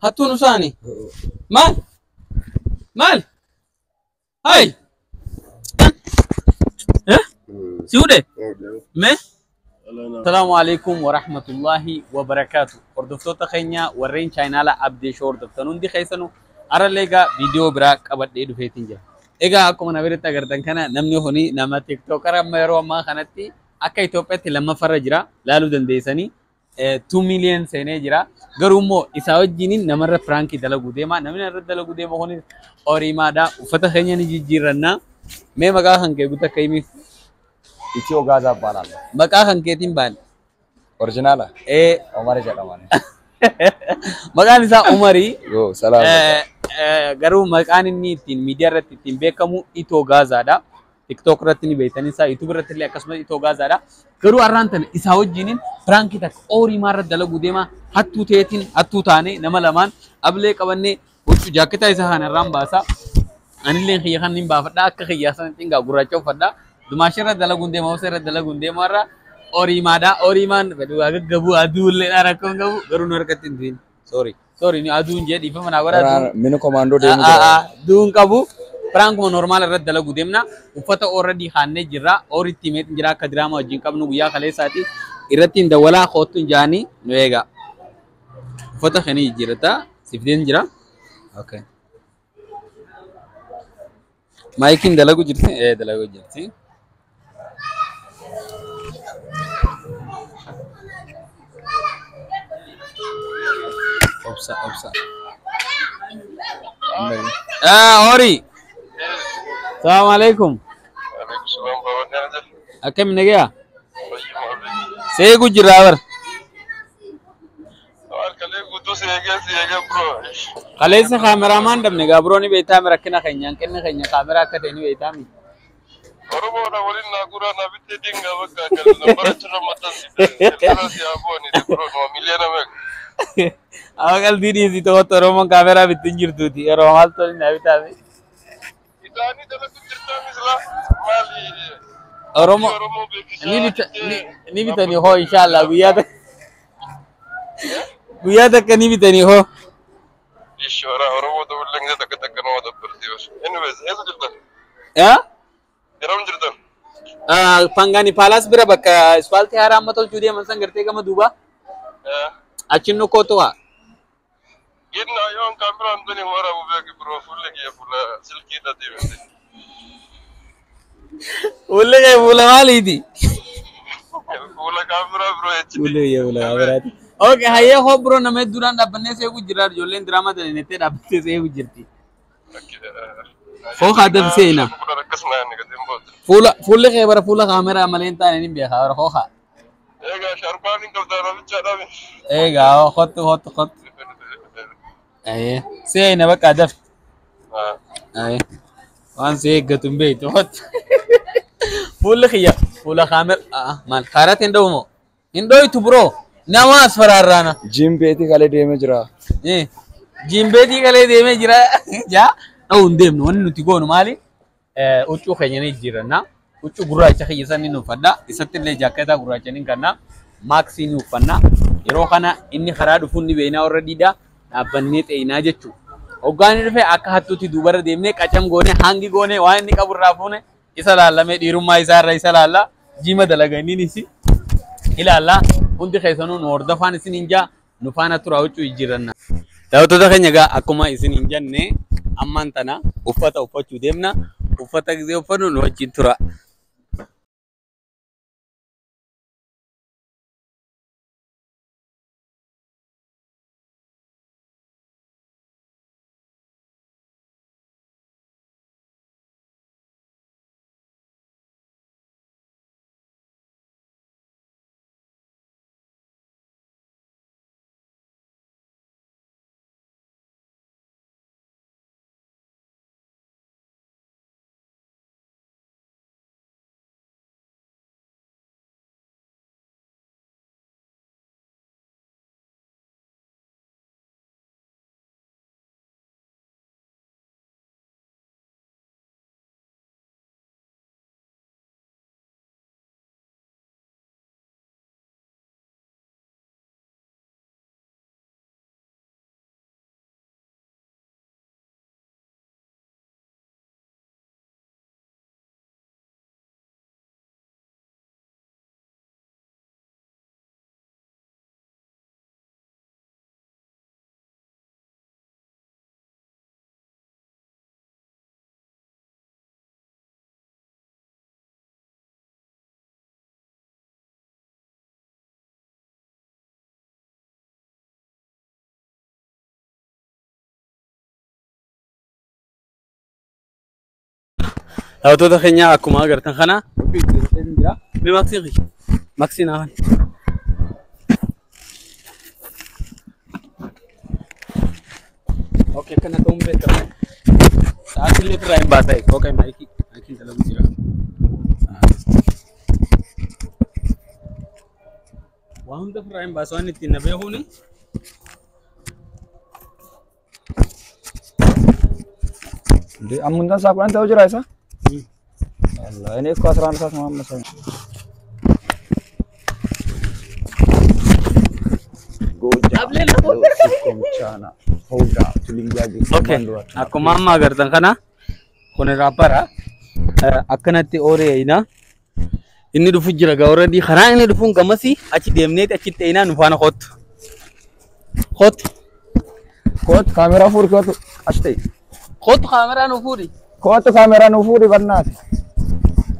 هاتوا نساني مال مال هاي ها سودة ما السلام عليكم ورحمة الله وبركاته وردفتو خينيا ورين شاينالا أبدي شور دفتنون دي خيسانو أرى لغا فيديو براك أبد دي دفيتين جا إيغا أكو منابيرتا غردن كان نمني هوني نما تيك توكرا ميرو ما خانتي أكا إتوبيتي لما فرجرا لالو دن ديساني 2 million sene jira garumo isa wajjinin namarra pranki dalagu dema namina irra dalagu dema honi orimada ufata keenya ni jijjiranna me maga hanke guta kaymi Itio Gaza Balal. maga hanketin bal Originala. Omar Jadamani. maga nisa umari Yo, salam. garu makan ni tin media ratti tin bekamu ito Gaza da TikTok ratti ni beetani sa YouTube ratti le akasma ito Gaza da garu arrantan isa wajjinin pranki tak ori marra dalagu dema hattu teetin hattu taane nama lamaan ablee qabanne wuccu jaaketa isa hana rambasa anilleen khiyya kan nimba fadda akka khiyya san tinga gurraacha fadda dumashira dalagu dema wasira dalagu dema ra ori man bedu gaggabu adulle dara kon gabu garu norkatin din sorry ni adun je di fa mana wara Minu commando de dun kabu prank mo normal rad dalagu demna ufata already khanne jira ori timet jira ka drama wajin kabnu guya khale sati iratin da wala khotun jani nuega ufata khani jirata sifden jira okay maikin dalagu jirti dalagu jirti opsa ori السلام عليكم. وعليكم السلام ورحمة الله. أكم نجيا؟ طيب مولي. سيجو جراور. سؤال كلي قدو سيجا برو. خليس كاميرامان دم نجا بروني بيتام ركنا خينيان كنا خينيان كاميرا كتيني بيتامي. أروبو أنا ولين ناقورا نبيت دينغا بكا كلا نمبر ترى متن سيدا سيابوني برو مليانا مك. أوكال ديني زيتو ترومون كاميرا بتنجر توتي رومال توني نبيتامي. إتاني دلنا كتيرتا مثلا مالي. رومو نبيتني هو إن شاء الله وياك نبيتني هو. إيشورا أروبو ده ولين ده تك نوع ده برديوش. anyways إيش جدا؟ يا؟ يرام جدا. Pangani Palace bira bakka asfaltii haaraa amma tolchuu deeman san gartee gama duuba achi nu kootuwa. Gidna yoon kaamera amtani wara bubeki bro fulle kiya fulla silki da dimete. Ulle kee fuula maaliiti? Fulla kaamera bro echi. Ulle kee fuula kaameraati. Okay hayyee hoo bro nama duraan dhaabbannee seequ jira ijoolleen diraamaa dalanettee dhaabbattee seequ jirti. Hoo haadaf seena. Fuula kee bara fuula kaameraa malee hin taane ni beekaa bara hoo haa. Egaa sharbaan hin qabdaan bicha dhabe. Egaa hottu. Aye seena bakka daf. Aye waan seeggatu hin beektu hottu. Fuula kiyya fuula kaameraa maal kaaraatti hin dhawumoo? Hin dhooytu bro nama as faraarraana. Jimbeti kale deeme jira. Jimbeetii galee deemee jira jaa dha'uu hin deemnu wanni nuti goonu maali? Huccuu keenya ni jijjiiranna. Huccuu gurraacha kiyya san ni uffanna. Isatti illee jaakketaa gurraacha ni kanna. Maaksii ni uffanna. Yeroo kana inni karaa dhufuun ni beeknaa warra diidaa dhaabbannee xeeyinaa jechuudha. Hoggaan inni dhufee akka hattuutti duubarra deemnee qacam goone hangi goone waan inni qabu irraa fuune isa laallamee dhiirummaa isaa irra isa laalla. Jiima dalaganiinis ilaalla. Hundi keessanuu nu hordofaan isin hin jaa nu faana tura huccuu jijjiiranna. Daawwattoota keenya egaa akkuma isin hin jenne ammaan tana uffata uffachuu deemna. Uffata gisee uffannu nu wajjin tura. Daawwattoota keenya akkuma agartan kana jira. Mee maaksii maaksii naa kan. Oke kana ta'uun beekama. Sa'aatillee irraa hin baata'e. Oke maayikii dalagu jira. Waan hunda irraa hin baasu waan ittiin na beekuuni. Amuntan sa kuan tahu jera isa. Allah ini ko asran sa sama masa. Able na po. Komchana. Hoga tulinggaji. Okay. Akkuma amma agartan kana kun raapara akkanatti ooreeyna. Inni dhufu jira gaa already karaa inni dhufuun gamasi achi deemneeti achi ta'inaa nu faana kottu. Kot kamera fur kot ashte. Kottu kaameraa nu fuudhi. Kot kamera nu furi barnaati.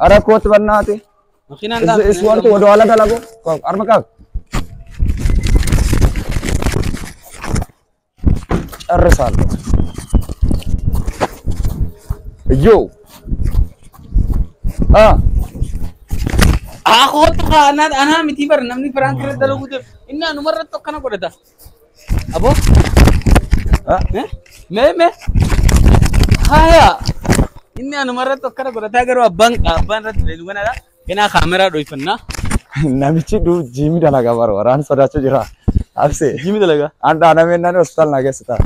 Ara kot barnaati. Makiinaan gaa. Is want to wala dalago. Arma ka. Arresal. Yo. Kottu kaanaat anaa miti bar namni Frank irra dalagu deemu. Inni anumarra tokkana godhata. Abo? Me? Haya. Inni anumarra tokkana godhata garuu abbaan irratti leelu kanadha. Kena kaameraa dhoofannaa. Namichi du jimi dalaga baro waraan sodaachuu jira. Abse. Jimi dalaga. Anda namni hospital na geessita.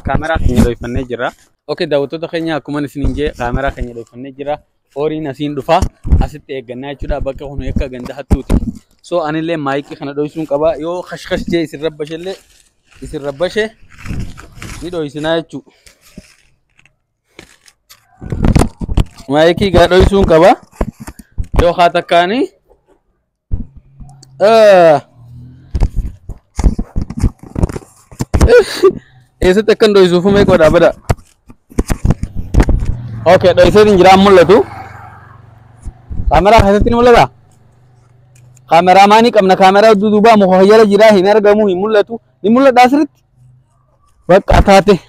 Kaameraa keenya dhoofannee jira. Okay daawwattoota keenya akkuma isin jee kaameraa keenya dhoofannee jira. Horiin asiin dhufa asitti eeggannaa jechuudha bakka kun akka ganda hattuuti. So anillee maayikii kana dhoofisuun qaba yoo kashkash jee isin rabbashe ni dho'isinaa jechuudha. Maayikii gaa dho'isuun qaba yoo haa takkaanii eessatti akkan dho'isuuf mee godhaa bada. Okay, dho'isee hin jiraan mul'atu. Kaameraa keessatti ni mul'ata. Kaameraa maanii qabna kaameraa duubaa muka jala jira hin argamu hin mul'atu. Ni mul'ata asirratti. Bakka taate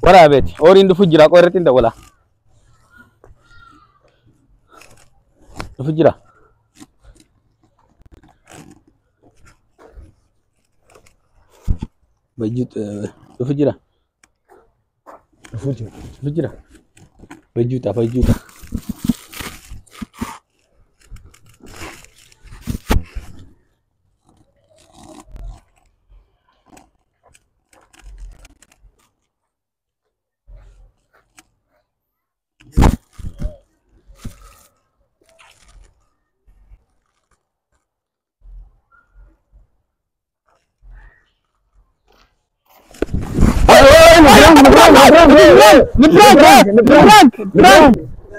waraabeeti. Horiin dhufu jira qorreetti hin dabala. Dhufu jira. Dhufu jira. Dhufu jira. Bajuta.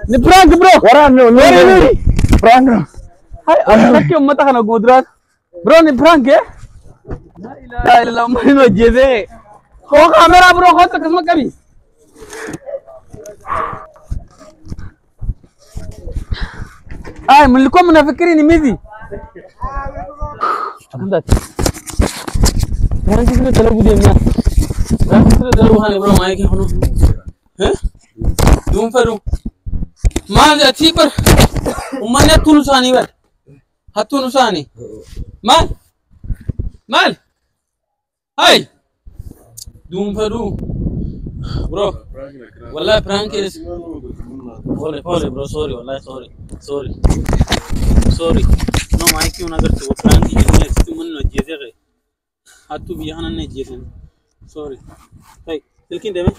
Ni prank bro. Waraan prank. Hai, anaknya umat kana gudrat. Bro ni prank ya? La ilaha illallah mano jeze. Kau kamera bro kau tak semua kami. Ay, mlikuwa mnafikiri ni mizi? Anda. Prank itu dalagu dia nya. Prank itu dalagu hane bro maiki hono. Dum faru. Maal ati par ummanni hattuun isaanii bar hattuun isaanii maal hay duunfadhu bro wallahi prank is pole bro sorry wallahi sorry no maiki una agartu wo prank jedhanii asitti mun no jeesere hattu biyya kana ne jeesen sorry hay silkiin deeme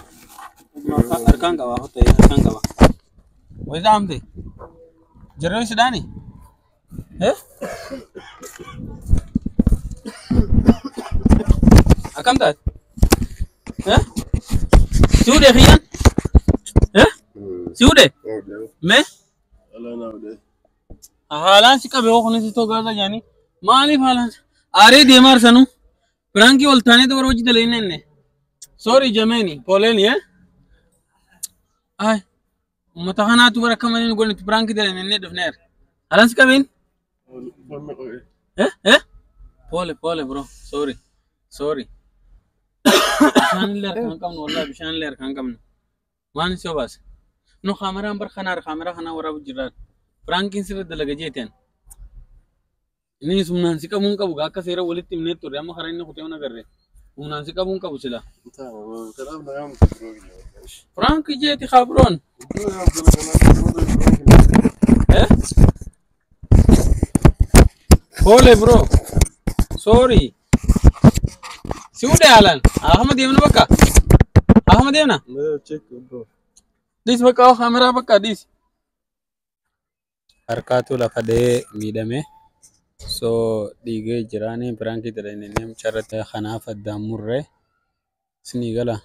harkaan qaba hotta harkaan qaba. Where's Amde? Jerome Sudani? Akam tat? Sude khiyan? Sude? Me? Halan si kabe ho khone si to gaza yani. Mali halan. Are demar sanu. Pranki olthane to roji dalene ne. Sorry jameni, poleni Ay. متخانات ورا كمان نقول انت برانك ده من ند فنير خلاص كابين بولي برو سوري بشان لير كان كم والله بشان لير كان كم ما نسوا بس No kamera bar khana wara bujirat. Frankin sir dalaga jeten. Ini sumnan sika mun kabu ga ka sera walit timne to rama kharin ne khutena garre. Sumnan sika mun kabu sila. Frank jeti khabron. Hole bro. Sorry. Siude alan. Ahmad yemna baka. Ahmad yemna. Check bro. Dis baka kamera baka dis. Harkatu la fade midame. So dige jirani Franki tadane nem charate khanafa damurre. Sinigala.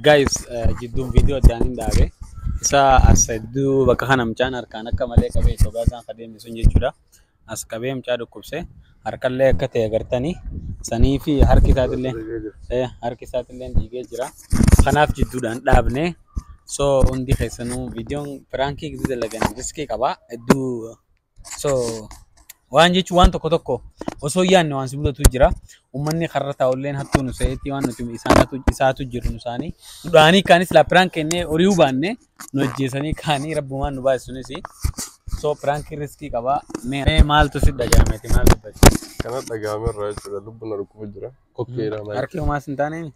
Guys, jiddum video danin dabe. Isa asadu baka khanam channel kana kamale kabe to gasan khadem sunje chuda. As kabem chadu kubse harkalle kate agartani sani fi har kisatille har kisatille dige jira khanaf jiddudan dabne so undi khaisanu video Franki gidde lagan riski kaba edu so wanje chuan to kotoko oso yan wan sibuda tu jira ummanni kharrata online hattu no seeti wan tu isatu jiru nusani dani kanis la Frank ne oriu banne no jesani khani rabbuman no ba sunisi so prank risky kaba me mal to sidda jameti mal to kana dagame raajura lubbuna rukubu jira kokkeera ma arke ma sintane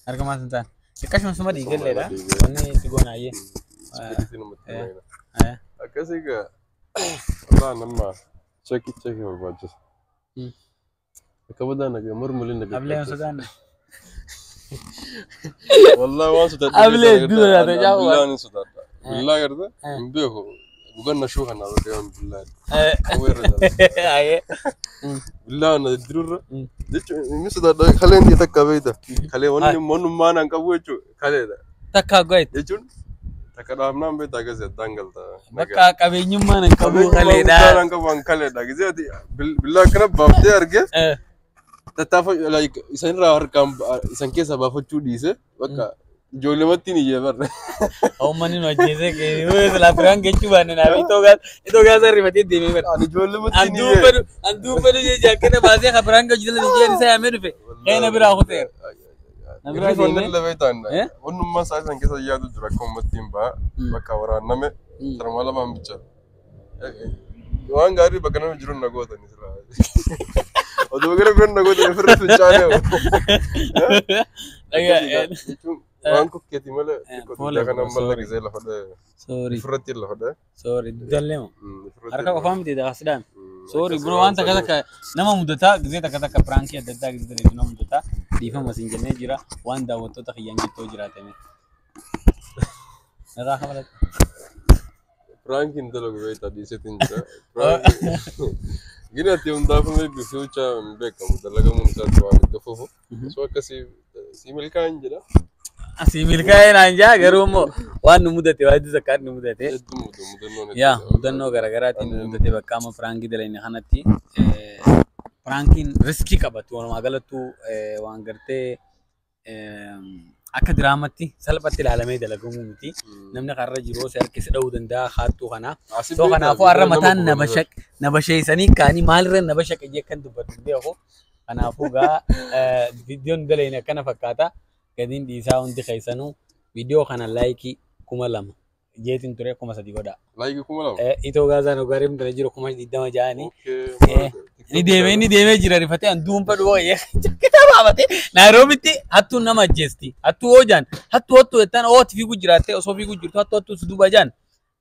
arke ma sintan ikash ma sumadi gelleda wonni tigona ye akasiga Allah namma cheki wajis kabada naga murmulin naga able sudan wallahi wasu da able dula da jawa wallahi sudan wallahi garda mbeho وقلنا شو هنا اليوم بالله ايه بالله انا الدرر مثل خليني تكا بيدا خلي وني من ما انا كبوچو خلي تكا غيت يجون تكا نام بيدا غز دانغل تا بكا كبي نيما انا كبو خلي دا انا كبان خلي دا غز بالله كنا بابدي ارجع تتافق لايك سنرا اركم سنكيسا بافچو ديسه بكا जोले मत नहीं है पर او mani no jese ke वो la prank के चुबान ना अभी तो क्या सर रिमती देवी पर जोले मत नहीं है अंदू पर ये जाके ना बाजे का prank को जिले नहीं है ऐसा मेरे पे है ना बिरा होते हैं नबरा देने लगे तो ना उन्नुमा साइज संके साथ याद जुड़ा कोमतीम बा बकावरा नमे तरमाला माम बिचा वांग गारी बकना में जुड़ा नगो था निसरा और तो वगैरह फिर नगो तो फिर सुचाने हो وانكو كيتي ماله كان نمبر لك زي لفده سوري فرتي لفده سوري دلهم اركا فهم دي ده اسدان سوري برو انت كذا نما مدتا زي كذا كبرانكي ددا زي نما مدتا دي فهم سنجنه جرا وان دا وتو تخيان تو جرا تمه ندا خبرت فرانكي انت لو بيتا دي ستين جرا gina ti un dafa mai bi future mbeka mudalaga mun ta tuwa mi dafofo so kasi simil kan jira simil kan anja garumo wan mudate wadi zakat mudate ya mudanno garagara tin mudate bakama frangi dele ni hanati frankin risky kabatu wan magalatu wan garte akka dramati salpati alamay dalagu mumti namna qarra jiro sar kis dawdan da khatu khana so khana fo arra matan nabashay sani kani malre nabashak je kan dubatu de ho khana fo ga video ndalena kana fakata kadin di sa undi khaisanu video khana like kuma lama jetin ture kuma sadi goda like kuma lama ito gaza no garim dara jiro kuma didama jani ni deve jira rifate andum padu ye kitaba abate Nairobi ti hatu nama jesti hatu ojan hatu etan ot fi gujrate so fi gujurto hatu suduba jan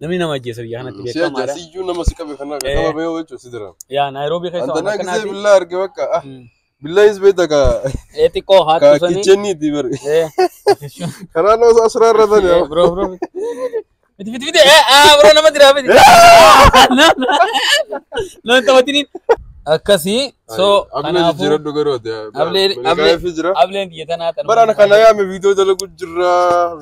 nami nama jesi ya hana tibe kamara si ju nama sikabe khana kama be wecho sidra ya Nairobi khaisa antana kise billah arge waka billah is betaka eti ko hatu sani kicheni diber khana no asrar radan bro Fiti bro nama dirabe no tamatini akasi so ana jira dogaro de able diye tanata barana kana ya me video dala gujra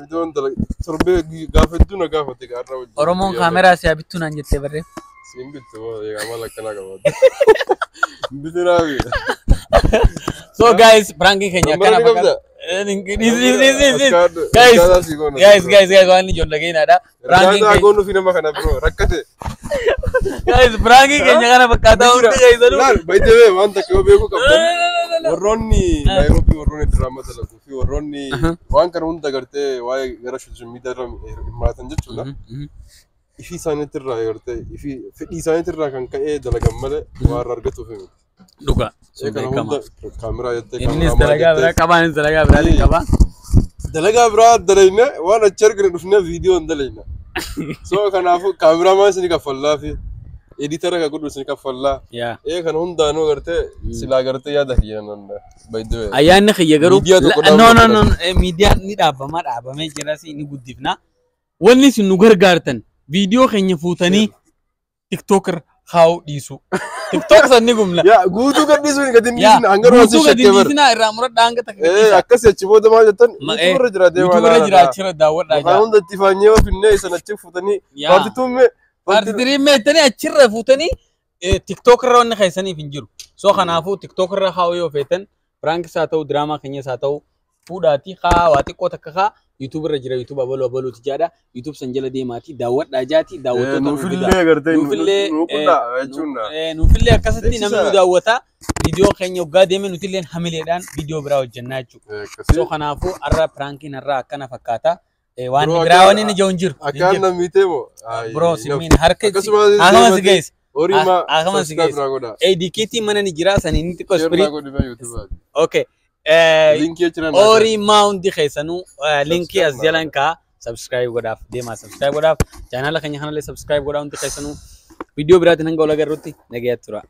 video dala sorbe gafeduna gafate garra oromon camera se abituna njette barre simbitto ya amala kana gawad bidirawi so guys pranking kenya kana bakal guys wani jon lagay nada pranking agonu fina makana bro rakkate guys pranking kenya kana bakata unti guys by the way wanta ko beko kam warroonni Nairobi warroonni drama dalagu fi warroonni waan kana hunda gartee waa'ee gara social media irra hirmaatan jechuudha. Ifi isaaniitirraa gartee ifi fedhii isaaniitirraa kan ka'ee dalagan malee waan argatuuf miti. Dhugaa. Kana hunda kaameraa jettee innis dalagaa biraa qabaa innis dalagaa biraatiin qabaa. Dalagaa biraa dalayne waan achi argine dhufnee viidiyoo hin dalayna. So kanaafuu kaameramaan isin kaffallaa fi editara ka godhu isin kaffallaa. Kana hundaanuu gartee silaa gartee yaada kiyyanan baay'ee. Ayyaanni kiyya garuu no miidiyaan ni dhaabamee jira si ni guddifna. Wanni isin nu gargaartan viidiyoo keenya fuutanii TikToker haa'u dhiisu. TikTok sanni gumla. Guutuu gadhiisuu hin gadin dhiisin hanga roosii shakkee bara. Guutuu irraa muradhaa hanga takka. Akkasii achi booda maal jettan YouTuberra jira deemaa laala. YouTuberra jira achirra daawwadhaa jira. Waan hunda itti faanyee yoo finnee isan achi fuutanii paartituummee. Paartitiriin meettanii achirra fuutanii TikTokerra wanni keessaniif hin jiru. So kanaafuu TikTokerra haa'u yoo feetan pirankis haa ta'u diraamaa keenyas haa ta'u fuudhaatii haa waa xiqqoo takka haa YouTuberra jira YouTube abaluuti jaadha. YouTube san jala deemaatii daawwadhaa jaati daawwattoota nuufillee gartee nuuqudhaa jechuudha. Nuufillee akkasitti namni nu daawwata viidiyoo keenya waggaa deeme nutilleen hamileedhaan viidiyoo biraa hojjannaa jechuudha. So kanaafuu har'a pirankiin har'a akkana fakkaata. Waan biraa waan inni ijoo hin jiru. Akkaan namniitee moo? Bro simiin harka akkama si geessu. Akkama si geessu. Dikiitiin mana ni jira saniin xiqqoo spirit. Okay. Ori maundi keessanuu linkii as jalan kaa subscribe godhaaf deemaa subscribe godhaaf chaanala keenya kanallee subscribe godhaa hundi keessanuu viidiyoo biraatiin hanga ol agarruutti nagayaatti tura.